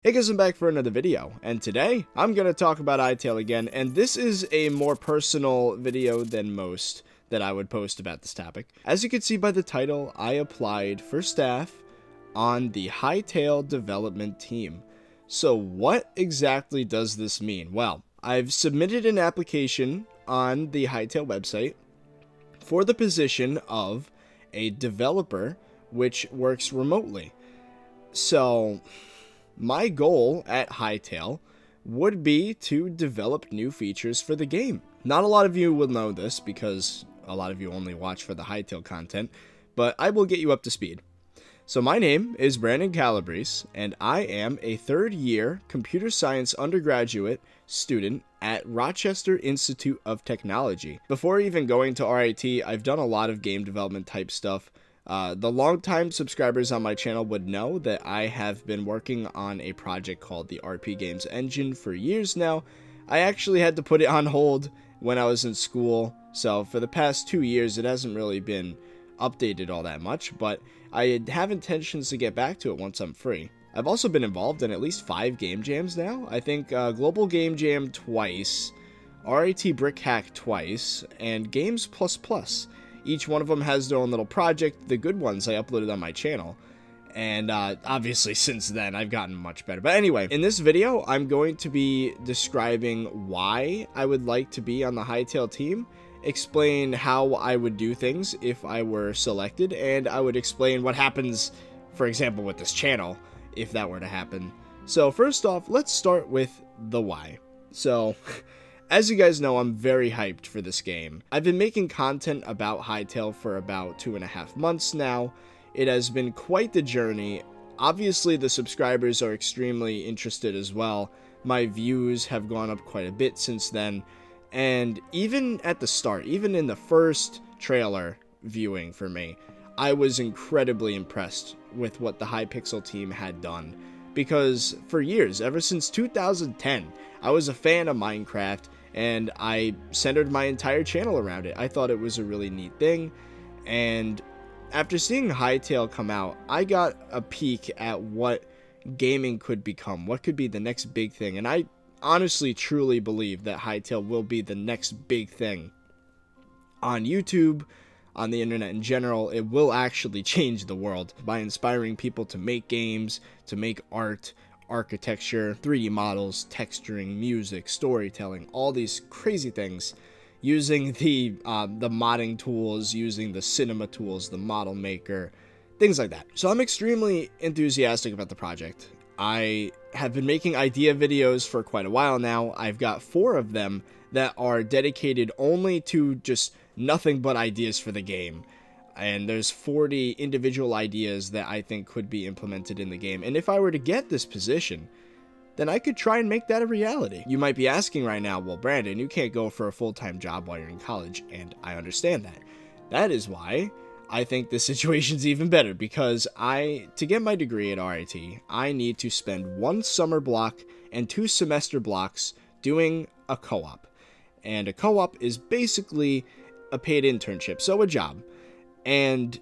Hey guys, I'm back for another video, and today I'm going to talk about Hytale again, and this is a more personal video than most that I would post about this topic. As you can see by the title, I applied for staff on the Hytale development team. So what exactly does this mean? Well, I've submitted an application on the Hytale website for the position of a developer which works remotely. So my goal at Hytale would be to develop new features for the game. Not a lot of you will know this because a lot of you only watch for the Hytale content, but I will get you up to speed. So my name is Brandon Calabrese, and I am a third-year computer science undergraduate student at Rochester Institute of Technology. Before even going to RIT, I've done a lot of game development type stuff. The longtime subscribers on my channel would know that I have been working on a project called the RP Games Engine for years now. I actually had to put it on hold when I was in school, so for the past 2 years it hasn't really been updated all that much, but I have intentions to get back to it once I'm free. I've also been involved in at least 5 game jams now. I think Global Game Jam twice, RIT Brick Hack twice, and Games Plus Plus. Each one of them has their own little project. The good ones I uploaded on my channel. And obviously since then I've gotten much better. But anyway, in this video I'm going to be describing why I would like to be on the Hytale team, explain how I would do things if I were selected, and I would explain what happens, for example, with this channel if that were to happen. So first off, let's start with the why. So as you guys know, I'm very hyped for this game. I've been making content about Hytale for about 2.5 months now. It has been quite the journey. Obviously, the subscribers are extremely interested as well. My views have gone up quite a bit since then. And even at the start, even in the first trailer viewing for me, I was incredibly impressed with what the Hypixel team had done. Because for years, ever since 2010, I was a fan of Minecraft, and I centered my entire channel around it. I thought it was a really neat thing, and after seeing Hytale come out, I got a peek at what gaming could become, what could be the next big thing, and I honestly truly believe that Hytale will be the next big thing on YouTube, on the internet in general. It will actually change the world by inspiring people to make games, to make art, architecture, 3D models, texturing, music, storytelling, all these crazy things, using the modding tools, using the cinema tools, the model maker, things like that. So I'm extremely enthusiastic about the project. I have been making idea videos for quite a while now. I've got 4 of them that are dedicated only to just nothing but ideas for the game. And there's 40 individual ideas that I think could be implemented in the game. And if I were to get this position, then I could try and make that a reality. You might be asking right now, well, Brandon, you can't go for a full-time job while you're in college, and I understand that. That is why I think this situation's even better, because to get my degree at RIT, I need to spend 1 summer block and 2 semester blocks doing a co-op. And a co-op is basically a paid internship, so a job. And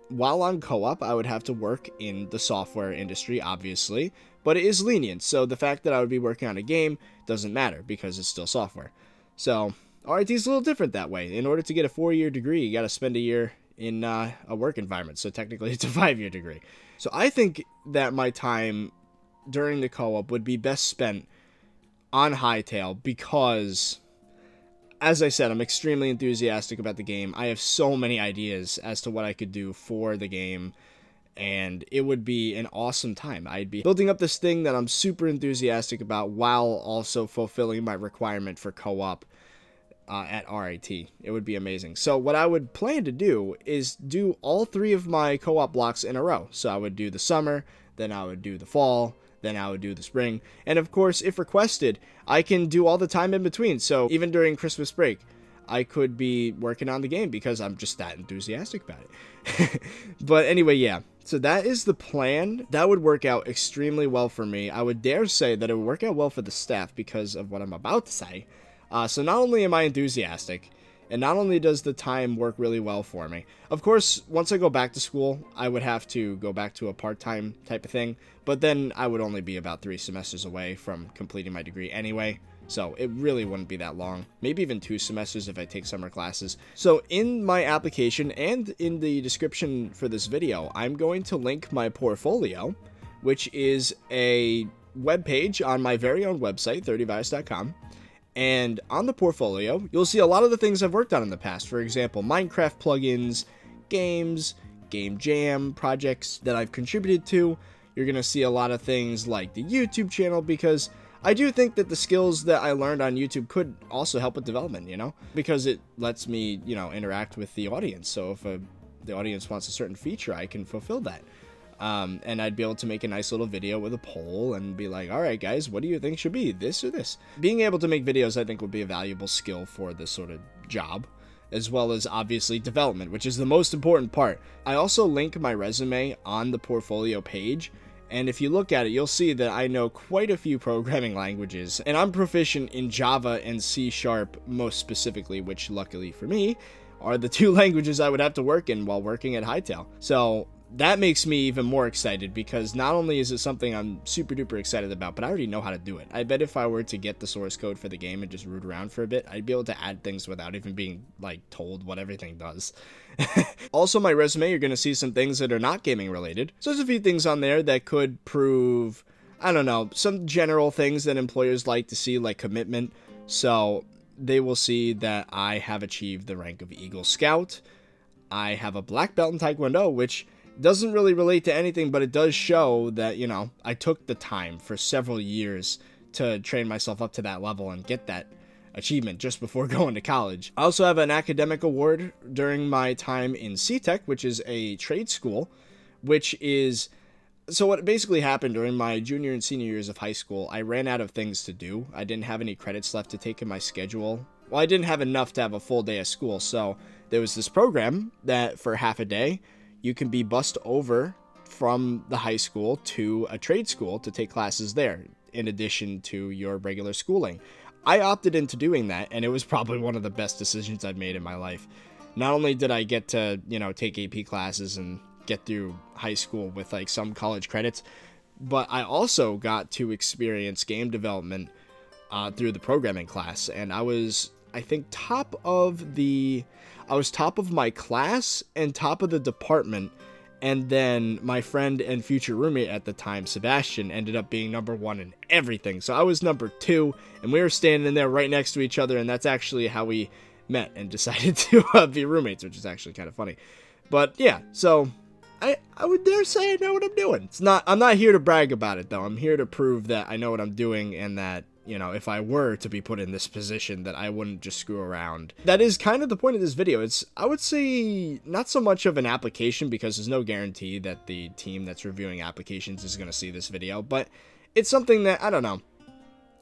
while on co-op, I would have to work in the software industry, obviously, but it is lenient, so the fact that I would be working on a game doesn't matter because it's still software. So RIT is a little different that way. In order to get a 4-year degree, you got to spend a year in a work environment, so technically it's a 5-year degree. So I think that my time during the co-op would be best spent on Hytale because, as I said, I'm extremely enthusiastic about the game. I have so many ideas as to what I could do for the game, and it would be an awesome time. I'd be building up this thing that I'm super enthusiastic about while also fulfilling my requirement for co-op at RIT. It would be amazing. So what I would plan to do is do all 3 of my co-op blocks in a row. So I would do the summer, then I would do the fall, then I would do the spring, and of course, if requested, I can do all the time in between. So even during Christmas break, I could be working on the game because I'm just that enthusiastic about it. But anyway, yeah, so that is the plan. That would work out extremely well for me. I would dare say that it would work out well for the staff because of what I'm about to say. So not only am I enthusiastic, And not only does the time work really well for me, of course, once I go back to school, I would have to go back to a part-time type of thing, but then I would only be about 3 semesters away from completing my degree anyway, so it really wouldn't be that long, maybe even 2 semesters if I take summer classes. So in my application and in the description for this video, I'm going to link my portfolio, which is a webpage on my very own website, ThirtyVirus.com. And on the portfolio, you'll see a lot of the things I've worked on in the past. For example, Minecraft plugins, games, game jam projects that I've contributed to. You're going to see a lot of things like the YouTube channel, because I do think that the skills that I learned on YouTube could also help with development, you know, because it lets me, you know, interact with the audience. So if the audience wants a certain feature, I can fulfill that. And I'd be able to make a nice little video with a poll and be like, all right, guys, what do you think should be, this or this? Being able to make videos, I think, would be a valuable skill for this sort of job, as well as obviously development, which is the most important part. I also link my resume on the portfolio page, and if you look at it, you'll see that I know quite a few programming languages, and I'm proficient in Java and C# most specifically, which luckily for me are the 2 languages I would have to work in while working at Hytale. So that makes me even more excited, because not only is it something I'm super duper excited about, but I already know how to do it. I bet if I were to get the source code for the game and just root around for a bit, I'd be able to add things without even being like told what everything does. Also, my resume, you're going to see some things that are not gaming related. So there's a few things on there that could prove, I don't know, some general things that employers like to see, like commitment. So they will see that I have achieved the rank of Eagle Scout. I have a black belt in Taekwondo, which doesn't really relate to anything, but it does show that, you know, I took the time for several years to train myself up to that level and get that achievement just before going to college. I also have an academic award during my time in CTech, which is a trade school, which is, so what basically happened during my junior and senior years of high school, I ran out of things to do. I didn't have any credits left to take in my schedule. Well, I didn't have enough to have a full day of school, so there was this program that for half a day, you can be bussed over from the high school to a trade school to take classes there, in addition to your regular schooling. I opted into doing that, and it was probably one of the best decisions I've made in my life. Not only did I get to, you know, take AP classes and get through high school with like some college credits, but I also got to experience game development through the programming class, and I was, I think, top of my class and top of the department, and then my friend and future roommate at the time, Sebastian, ended up being number 1 in everything. So I was number 2, and we were standing there right next to each other, and that's actually how we met and decided to be roommates, which is actually kind of funny. But yeah, so I would dare say I know what I'm doing. I'm not here to brag about it, though. I'm here to prove that I know what I'm doing, and that, you know, if I were to be put in this position, that I wouldn't just screw around. That is kind of the point of this video. It's, I would say, not so much of an application, because there's no guarantee that the team that's reviewing applications is going to see this video, but it's something that, I don't know,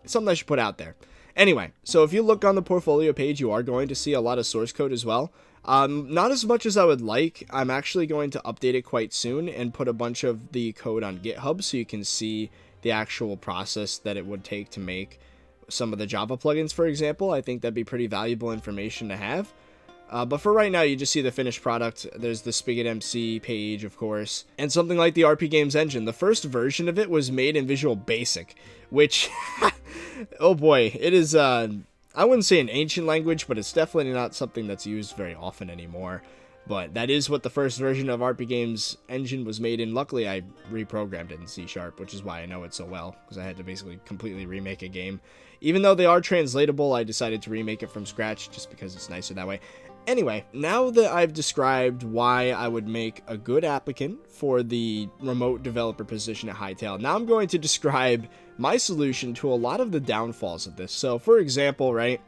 it's something I should put out there. Anyway, so if you look on the portfolio page, you are going to see a lot of source code as well. Not as much as I would like. I'm actually going to update it quite soon and put a bunch of the code on GitHub so you can see the actual process that it would take to make some of the Java plugins, for example. I think that'd be pretty valuable information to have. But for right now, you just see the finished product. There's the Spigot MC page, of course, and something like the RP Games engine. The first version of it was made in Visual Basic, which, oh boy, it is, I wouldn't say an ancient language, but it's definitely not something that's used very often anymore. But that is what the first version of RP Games engine was made in. Luckily, I reprogrammed it in C#, which is why I know it so well, because I had to basically completely remake a game. Even though they are translatable, I decided to remake it from scratch just because it's nicer that way. Anyway, now that I've described why I would make a good applicant for the remote developer position at Hytale, now I'm going to describe my solution to a lot of the downfalls of this. So, for example, right,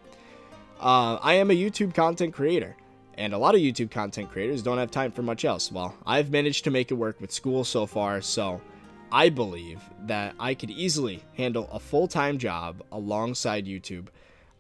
I am a YouTube content creator. And a lot of YouTube content creators don't have time for much else. Well, I've managed to make it work with school so far, so I believe that I could easily handle a full-time job alongside YouTube.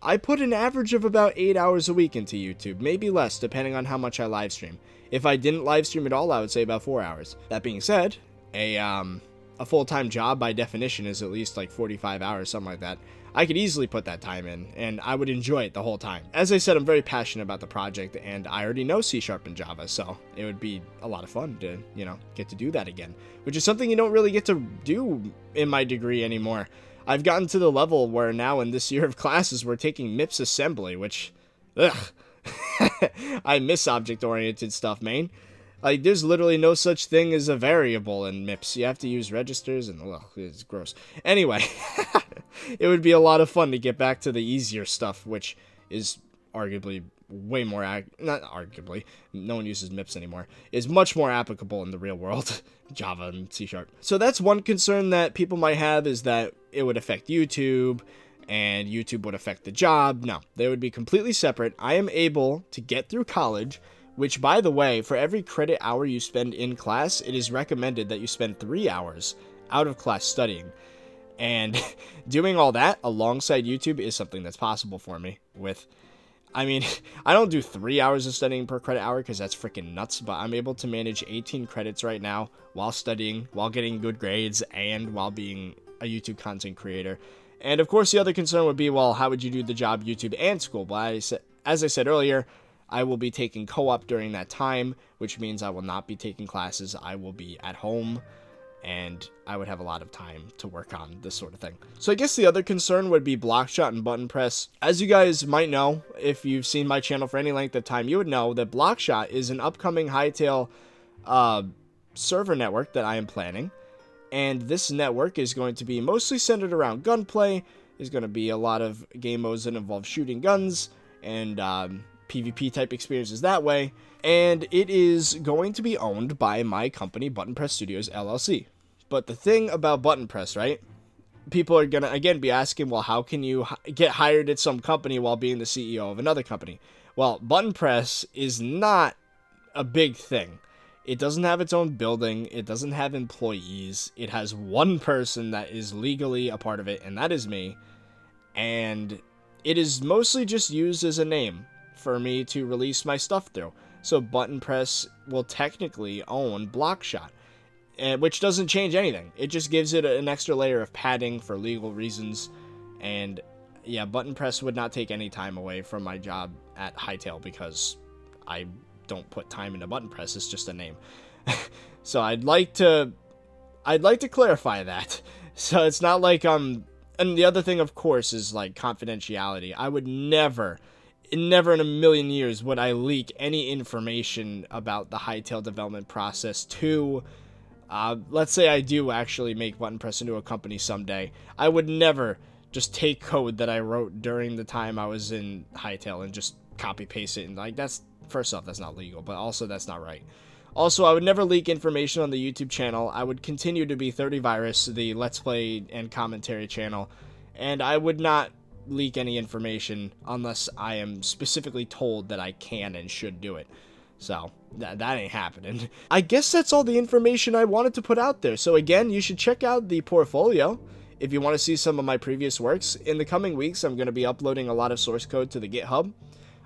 I put an average of about 8 hours a week into YouTube, maybe less, depending on how much I live stream. If I didn't live stream at all, I would say about 4 hours. That being said, a a full-time job by definition is at least like 45 hours, something like that. I could easily put that time in, and I would enjoy it the whole time. As I said, I'm very passionate about the project, and I already know C# and Java, so it would be a lot of fun to, get to do that again, which is something you don't really get to do in my degree anymore. I've gotten to the level where now in this year of classes, we're taking MIPS assembly, which, ugh, I miss object-oriented stuff, man. Like, there's literally no such thing as a variable in MIPS. You have to use registers, and ugh, it's gross. Anyway, it would be a lot of fun to get back to the easier stuff, which is arguably way more, not arguably, no one uses MIPS anymore, is much more applicable in the real world, Java and C#. So that's one concern that people might have, is that it would affect YouTube, and YouTube would affect the job. No, they would be completely separate. I am able to get through college, which, by the way, for every credit hour you spend in class, it is recommended that you spend 3 hours out of class studying. And doing all that alongside YouTube is something that's possible for me I don't do 3 hours of studying per credit hour because that's freaking nuts, but I'm able to manage 18 credits right now while studying, while getting good grades, and while being a YouTube content creator. And of course, the other concern would be, well, how would you do the job YouTube and school? But as I said earlier, I will be taking co-op during that time, which means I will not be taking classes. I will be at home, and I would have a lot of time to work on this sort of thing. So I guess the other concern would be Blockshot and button press. As you guys might know, if you've seen my channel for any length of time, you would know that Blockshot is an upcoming Hytale server network that I am planning. And this network is going to be mostly centered around gunplay. There's going to be a lot of game modes that involve shooting guns and PvP type experiences that way. And it is going to be owned by my company, Button Press Studios, LLC. But the thing about Button Press, right? People are going to, again, be asking, well, how can you get hired at some company while being the CEO of another company? Well, Button Press is not a big thing. It doesn't have its own building. It doesn't have employees. It has one person that is legally a part of it, and that is me. And it is mostly just used as a name for me to release my stuff through. So Button Press will technically own Blockshot, which doesn't change anything. It just gives it an extra layer of padding for legal reasons. And yeah, Button Press would not take any time away from my job at Hytale because I don't put time into Button Press. It's just a name. So I'd like to clarify that. So it's not like and the other thing, of course, is like confidentiality. I would never in a million years would I leak any information about the Hytale development process to let's say I do actually make Button Press into a company someday. I would never just take code that I wrote during the time I was in Hytale and just copy paste it, and like, that's, first off, that's not legal, but also that's not right. Also, I would never leak information on the YouTube channel. I would continue to be ThirtyVirus, the Let's Play and commentary channel, and I would not leak any information unless I am specifically told that I can and should do it. So, that ain't happening. I guess that's all the information I wanted to put out there. So again, you should check out the portfolio if you want to see some of my previous works. In the coming weeks, I'm going to be uploading a lot of source code to the GitHub.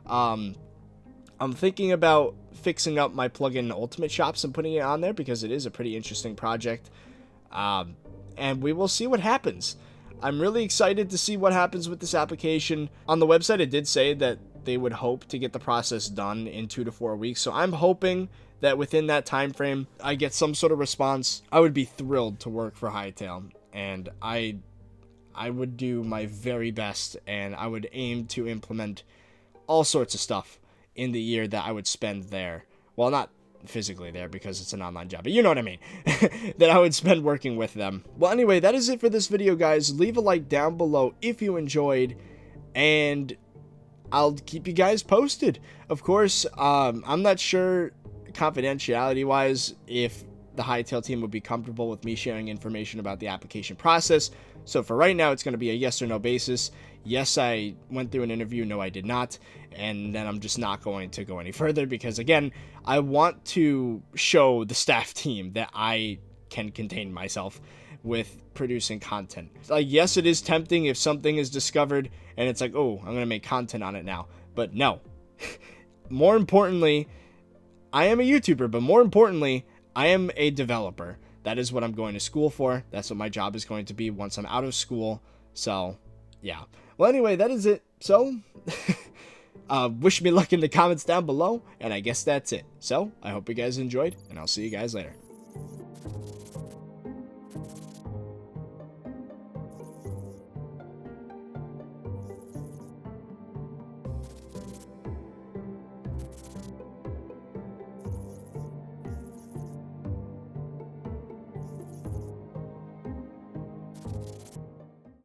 I'm thinking about fixing up my plugin Ultimate Shops and putting it on there because it is a pretty interesting project. And we will see what happens. I'm really excited to see what happens with this application. On the website, it did say that they would hope to get the process done in 2 to 4 weeks. So I'm hoping that within that time frame, I get some sort of response. I would be thrilled to work for Hytale, and I would do my very best, and I would aim to implement all sorts of stuff in the year that I would spend there. Well, not physically there because it's an online job, but you know what I mean. That I would spend working with them. Well, anyway, that is it for this video, guys. Leave a like down below if you enjoyed, and I'll keep you guys posted. Of course, I'm not sure confidentiality-wise if the Hytale team would be comfortable with me sharing information about the application process. So for right now, it's going to be a yes or no basis. Yes, I went through an interview. No, I did not. And then I'm just not going to go any further because, again, I want to show the staff team that I can contain myself with producing content. Like, yes, it is tempting if something is discovered and it's like, oh, I'm going to make content on it now. But no. More importantly, I am a YouTuber, but more importantly, I am a developer. that is what I'm going to school for. That's what my job is going to be once I'm out of school. So, yeah. Well, anyway, that is it. So, wish me luck in the comments down below, and I guess that's it. So, I hope you guys enjoyed, and I'll see you guys later.